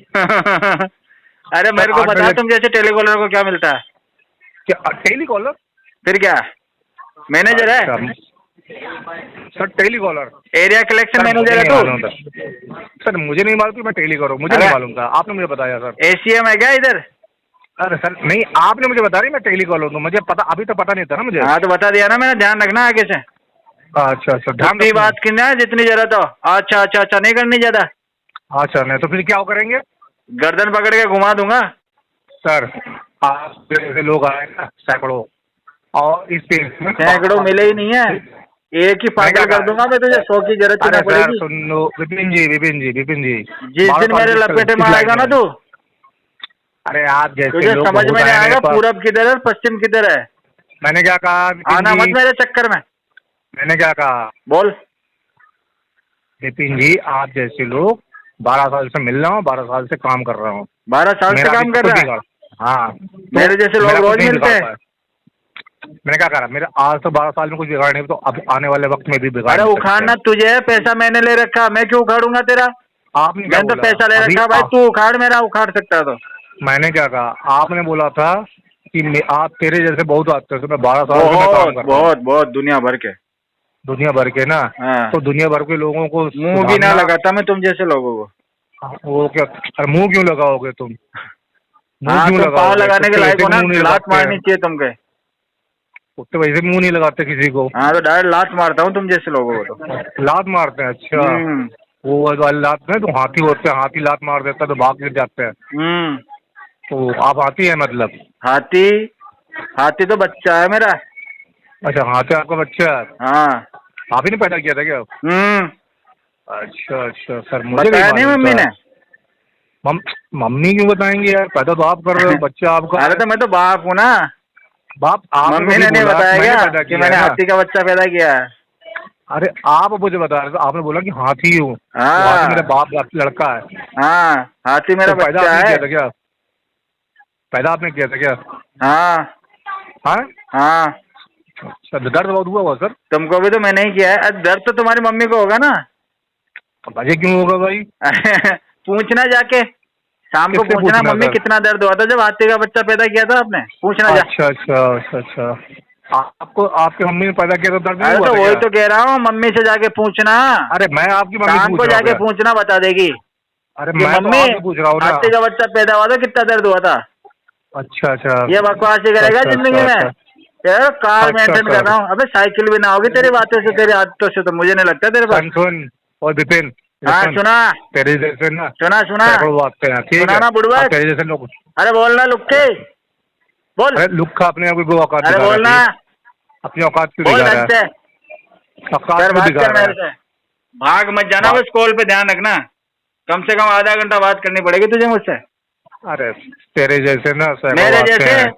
अरे मेरे को बता, तुम जैसे टेलीकॉलर को क्या मिलता है? क्या टेलीकॉलर? फिर क्या मैनेजर है? Sir telecaller area collection manager है तू? सर मुझे नहीं मालूम कि मैं टेलीकॉलर हूँ, मुझे नहीं मालूम था, आपने मुझे बताया सर। ACM है क्या इधर? अरे सर नहीं, आपने मुझे बता रही मैं टेलीकॉलर हूँ, मुझे पता अभी तो पता नहीं था ना मुझे। हाँ तो बता दिया ना मैंने, ध्यान रखना आगे से। अच्छा जितनी बात करना है जितनी जरूरत हो। अच्छा नहीं करनी ज्यादा। अच्छा नहीं तो फिर क्या करेंगे? गर्दन पकड़ के घुमा दूंगा। सर आप जैसे लोग आए ना सैकड़ों, और इस सैकड़ों मिले ही नहीं है, एक ही पागल कर दूंगा मैं तुझे। 100 की जरूरत नहीं पड़ेगी। सुन लो विपिन जी जिस दिन मेरे लपेटे में आएगा ना तू, अरे आप जैसे तुझे समझ में नहीं आएगा पूरब किधर है पश्चिम किधर है। मैंने क्या कहा? आना मत मेरे चक्कर में। मैंने क्या कहा? बोल। विपिन जी आप जैसे लोग 12 साल से मिल रहा हूँ, 12 साल से काम कर रहा हूँ। 12 साल से काम कर रहा है? हाँ मेरे जैसे लोग रोज मिलते हैं। मैंने क्या करा? मेरे आज तो 12 साल में कुछ बिगाड़ नहीं, तो अब आने वाले वक्त में भी बिगाड़। अरे उखाड़ना तुझे है, पैसा मैंने ले रखा, मैं क्यों उखाड़ूंगा तेरा? आपने मैंने तो पैसा ले रखा भाई, तू उखाड़ मेरा, उखाड़ सकता है तो। मैंने क्या कहा? आपने बोला था कि आप तेरे जैसे बहुत आते हो, तो मैं 12 साल में काम कर रहा हूं। बहुत दुनिया भर के ना। हाँ। तो दुनिया भर के लोगों को मुंह भी ना लगाता मैं तुम जैसे लोगों को। वो क्या? अरे मुंह क्यों लगाओगे तुम? हाँ, तुम पाँव लगाने के लायक हो ना, लात मारनी चाहिए तुमके। तो वैसे मुंह नहीं लगाते किसी को। हाँ तो डायरेक्ट लात मारता हूँ तुम जैसे लोगों को तो। लात मारते हैं? अच्छा वो वाली लात में तो हाथी होते हैं, हाथी लात मार देता है तो भाग गिर जाते हैं। तो आप हाथी है मतलब? हाथी तो बच्चा है मेरा। अच्छा हाथी आपका बच्चा है? हाँ। आप ही ने पैदा किया था क्या? अच्छा सर मुझे बताया नहीं मम्मी ने? मम्मी क्यों बताएंगे यार, पैदा तो आप कर रहे हो, बच्चा आपका। अरे तो मैं तो बाप हूँ ना। बाप आप? मम्मी ने नहीं बताया क्या कि मैंने हाथी का बच्चा पैदा किया है? अरे आप मुझे बता रहे थे, आपने बोला कि हाथी हूँ। हाँ मेरा बाप लड़का है। हाँ हाथी मेरा बच्चा है। क्या पैदा आपने किया था क्या? हाँ। अच्छा दर्द बहुत हुआ सर? तुमको भी तो मैंने ही किया है। दर्द तो तुम्हारी मम्मी को होगा ना। मुझे क्यों होगा भाई? पूछना जाके। शाम को किससे पूछना पूछना मम्मी सर? कितना दर्द हुआ था जब आते का बच्चा पैदा किया था आपने, पूछना जा। अच्छा अच्छा अच्छा अच्छा, आपको आपकी मम्मी ने पैदा किया तो दर्द नहीं अरे हुआ तो था वही क्या? तो कह रहा हूँ, मम्मी से जाके पूछना। अरे मैं आपकी मम्मी शाम पूछ को रहा हूँ जाके क्या? पूछना, बता देगी अरे कि मैं तो मम्मी आपसे पूछ रहा हूँ ना। आते का बच्चा पैदा हुआ था कितना दर्द हुआ था। अच्छा अच्छा, ये बकवास ही करेगा अच्छा, जिंदगी अच्छा, में। यार कार अच्छा, मेंटेन कर सर। रहा हूँ, अबे साइकिल भी ना होगी तेरी बातों से, तेरी आदतों से तो मुझे नहीं लगता तेरे पास। सुन सुन और विपिन, हाँ सुन, सुना तेरे जैसे ना सुना सुना सैकड़ों भागते हैं, ठीक सुना है? ना बुढ़वा। अब तेरे जैसे लोग, अरे बोलना लुक्के, बोल। अरे लुक्खा अपने आप को औकात अरे दिखा रहा बोलना, है, अपनी औकात क्यों बोल दिखा ढंग रहा से। है? औकात फिर क्यों बात दिखा कर रहा मेरे है? से, भाग मत जाना, भाग- बस कॉल पे ध्यान रखना। कम से कम आधा घंटा बात करनी पड़ेगी तुझे मुझसे। अरे तेरे जैसे ना सैकड़ों मेरे भागते जैसे हैं।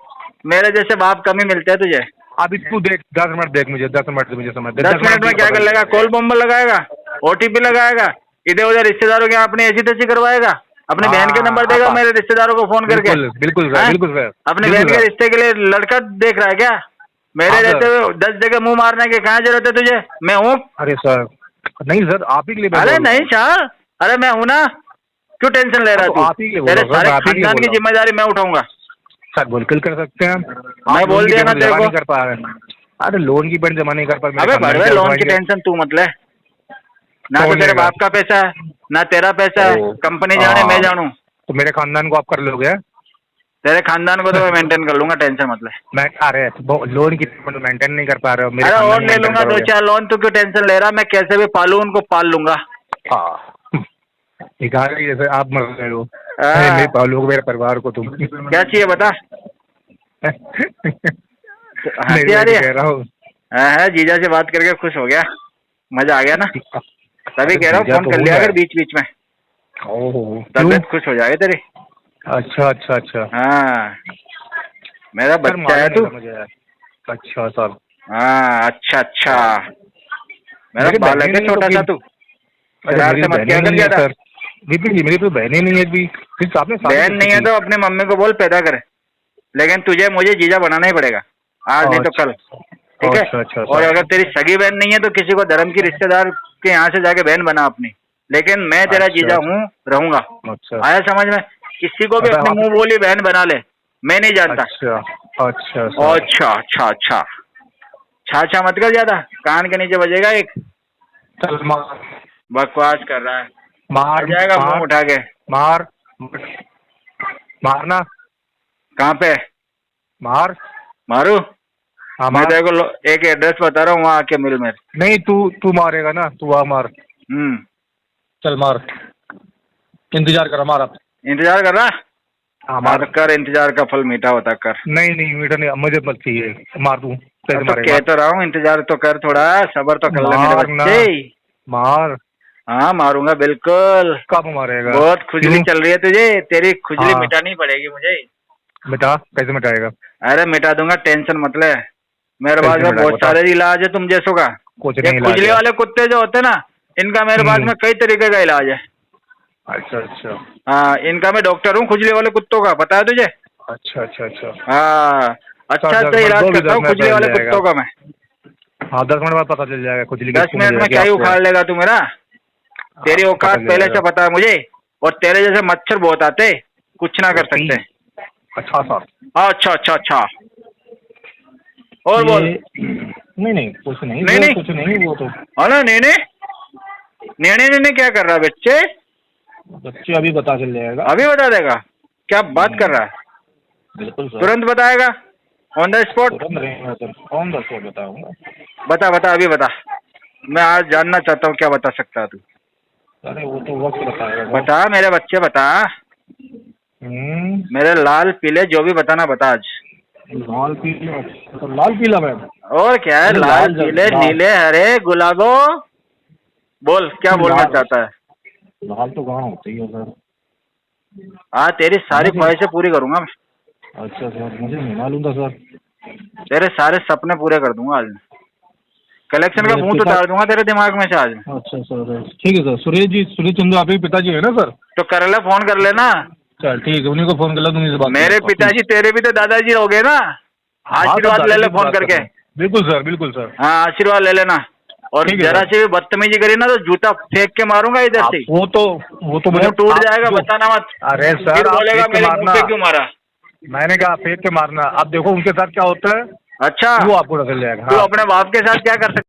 मेरे जैसे बाप कम ही मिलते हैं तुझे। अभी तू देख, 10 मिनट देख, मुझे 10 मिनट से मुझे समझ दे, 10 मिनट में क्या कर लेगा? कॉल बम्बल लगाएगा, ओटीपी लगाएगा, इधर उधर रिश्तेदारों के यहाँ अपनी ऐसी तैसी करवाएगा, अपनी बहन के नंबर देगा मेरे रिश्तेदारों को फोन करके। बिल्कुल बिल्कुल सर, हैं? बिल्कुल सर, अपनी बिल्कुल बहन के सर। रिश्ते के लिए लड़का देख रहा है क्या? मेरे हाँ, रहते सर। हुए 10 जगह मुंह मारने की कहाँ जरूरत है तुझे? मैं हूँ। अरे सर, नहीं सर, आप ही के लिए मैं अरे बोल रहा नहीं हूँ। शाह, अरे मैं हूँ ना, क्यों टेंशन ले रहा तो तू? आप ही के लिए बोल तेरे रहा हूँ सर, सारे मैं आप ही के लिए खानदान बोल की रहा हूँ जिम्मेदारी मैं उठाऊंगा। सर, बिल्कुल कर सकते हैं। मैं आप बोल लोन की दिया ना पेमेंट तेरे जमा को। नहीं कर पा रहे हैं। अरे लोन की पेमेंट जमा नहीं कर पा रहे, मेरे अबे खानदान बड़वे, क्या लोन की करवाएंगे? टेंशन तू मत ले, ना तो कौन तेरे लेगा? बाप का पैसा है ना तेरा पैसा है, ओ, कंपनी जाने मैं जानू। तो मेरे खानदान को आप कर लोगे? तेरे खानदान को तो मैं मेंटेन कर लूंगा, टेंशन मत ले। मैं, अरे लोन की पेमेंट मेंटेन नहीं कर पा रहे हो, मेरे अरे खानदान और को ले मेंटेन लूंगा दो करोगे? चार लोन, तू क्यों टेंशन ले रहा? मैं कैसे भी पालू उनको, पाल लूंगा। हाँ, निकाल रही जैसे आप मर रहे हो। हाँ। नहीं पालोगे मेरे परिवार को तुम। क्या चाहिए बता? नहीं, हंसी आ मैं रही कह है? रहा हूँ। हाँ, जीजा से बात करके खुश हो गया, मजा आ गया ना? तभी कह रहा हूँ जीजा फोन तो कर हूँ लिया मैं। अगर बीच बीच में, ओहो, तबियत क्यों? खुश हो जाएगी तेरी। अच्छा अच्छा अच्छा हाँ, मेरा सर, बच्चा है मालूम तू। नहीं था मुझे। अच्छा सर, हाँ अच्छा अच्छा, मेरा मेरी बालक बहनें है नहीं छोटा तो सा फिर। तू, अरे शरारत मेरी मत बहनें किया कर नहीं है ज्यादा। सर। विपिन जी, मेरी तो बहनें नहीं है अभी, फिर आपने शादी बहन किससे नहीं है की? तो अपनी मम्मी को बोल पैदा करे, लेकिन तुझे मुझे जीजा बनाना ही पड़ेगा, आज नहीं तो कल, ठीक है? अच्छा अच्छा और सर। अगर तेरी सगी बहन नहीं है तो किसी को धर्म की रिश्तेदार के यहाँ से जाके बहन बना अपनी, लेकिन मैं तेरा अच्छा, जीजा हूँ, रहूंगा। अच्छा आया समझ में? किसी को भी अच्छा, अपनी आप- मुंह बोली बहन बना ले, मैं नहीं जानता। अच्छा अच्छा सर। अच्छा अच्छा अच्छा, छा मत कर ज्यादा, कान के नीचे बजेगा एक। चल मार बकवास कर रहा है, आ मार जाएगा मुंह मार उठा के। मार मारना, कहाँ पे मार। मारू? हाँ मैं मार। तेरे को एक एड्रेस बता रहा हूँ, वहाँ आके मिल मेरे। नहीं, तू मारेगा ना, तू आ मार। चल मार, इंतजार कर, मार आप। इंतजार कर रहा? हाँ मार मार। कर, इंतजार का फल मीठा होता कर। नहीं नहीं, मीठा नहीं, मुझे मत चाहिए, मार तू, कैसे तो मारेगा? कह तो रहा हूँ इंतजार तो कर, थोड़ा सबर तो कर ले मेरे मारना। बच्चे। मार। हाँ मारूंगा बिल्कुल। कब मारेगा? बहुत खुजली क्यों? चल रही है तुझे, तेरी खुजली हाँ। मिटानी पड़ेगी मुझे। मिटा, कैसे मिटाएगा? अरे मिटा दूंगा, टेंशन मत ले, मेरे पास कैसे में मिटाएगा बहुत बता? सारे इलाज है तुम जैसों का। कुछ ये नहीं इलाज खुजली है। वाले कुत्ते जो होते ना, इनका मेरे पास में कई तरीके का इलाज है। अच्छा अच्छा हाँ, इनका मैं डॉक्टर हूँ, खुजली वाले कुत्तों का, पता है तुझे? अच्छा अच्छा अच्छा। हाँ, अच्छा दस अच्छा मिनट, इलाज दो भी करता 10 हूँ मिनट खुजली पहले वाले जाएगा। कुत्तों का मैं। हाँ, 10 मिनट बाद पता चल जाएगा खुजली 10 किसको मिनट में मिलेगी, क्या ही आपको। उखाड़ लेगा तू मेरा? तेरी हाँ, औकात पता पहले चलेगा। से पता है मुझे, और तेरे जैसे मच्छर बहुत आते, कुछ ना कर सकते। अच्छा सर। अच्छा अच्छा अच्छा, और बोल। नहीं नहीं, कुछ नहीं नहीं, सर, नहीं। कुछ नहीं, वो तो अरे नेने नेने नेने क्या कर रहा है बच्चे? बच्चे अभी पता चल जाएगा। अभी बता देगा? क्या बात कर रहा है? बिल्कुल सर। तुरंत बताएगा, ऑन द स्पॉट? तुरंत रहेगा सर, ऑन द स्पॉट बताऊंगा। बता बता, अभी बता, मैं आज जानना चाहता हूँ क्या बता सकता है तू। अरे वो तो वक्त बताएगा। बता मेरे बच्चे, बता मेरे लाल पीले जो भी बताना बता आज। लाल पीला, तो लाल पीला मैम। और क्या है? अरे लाल लाल पीले लाल। नीले हरे गुलाबो, बोल क्या बोलना लाल। चाहता है? लाल तो कहाँ होती है सर? हाँ, तेरी सारी ख्वाहिशें पूरी करूंगा मैं, अच्छा सर, मुझे नहीं मालूम था सर। तेरे सारे सपने पूरे कर दूंगा आज। कलेक्शन का मेरे भूत पिता- उतार दूंगा तेरे दिमाग में से आज। अच्छा सर, ठीक है सर। सुरेश चंदू आप ही पिताजी है ना सर? तो कर ले, फोन कर लेना। चल ठीक है, उन्हीं को फोन कर लो, तुम इस बात मेरे पिताजी तेरे भी तो दादाजी हो गए ना, आशीर्वाद ले ले फोन करके। बिल्कुल सर, बिल्कुल सर। हाँ, आशीर्वाद ले लेना। और ठीक है जरा सर। सी भी बदतमीजी करी ना तो जूता फेंक के मारूंगा इधर से। वो तो मुझे मुंह टूट जाएगा, जो- बताना मत। अरे सर, फिर आप बोलेगा फेंक के मेरे मुंह मारना। पे क्यों मारा। मैंने कहा फेंक के मारना। अब देखो उनके साथ क्या होता है, अच्छा, वो आपको पता चल जाएगा। तू हाँ। अपने बाप के साथ क्या कर सकता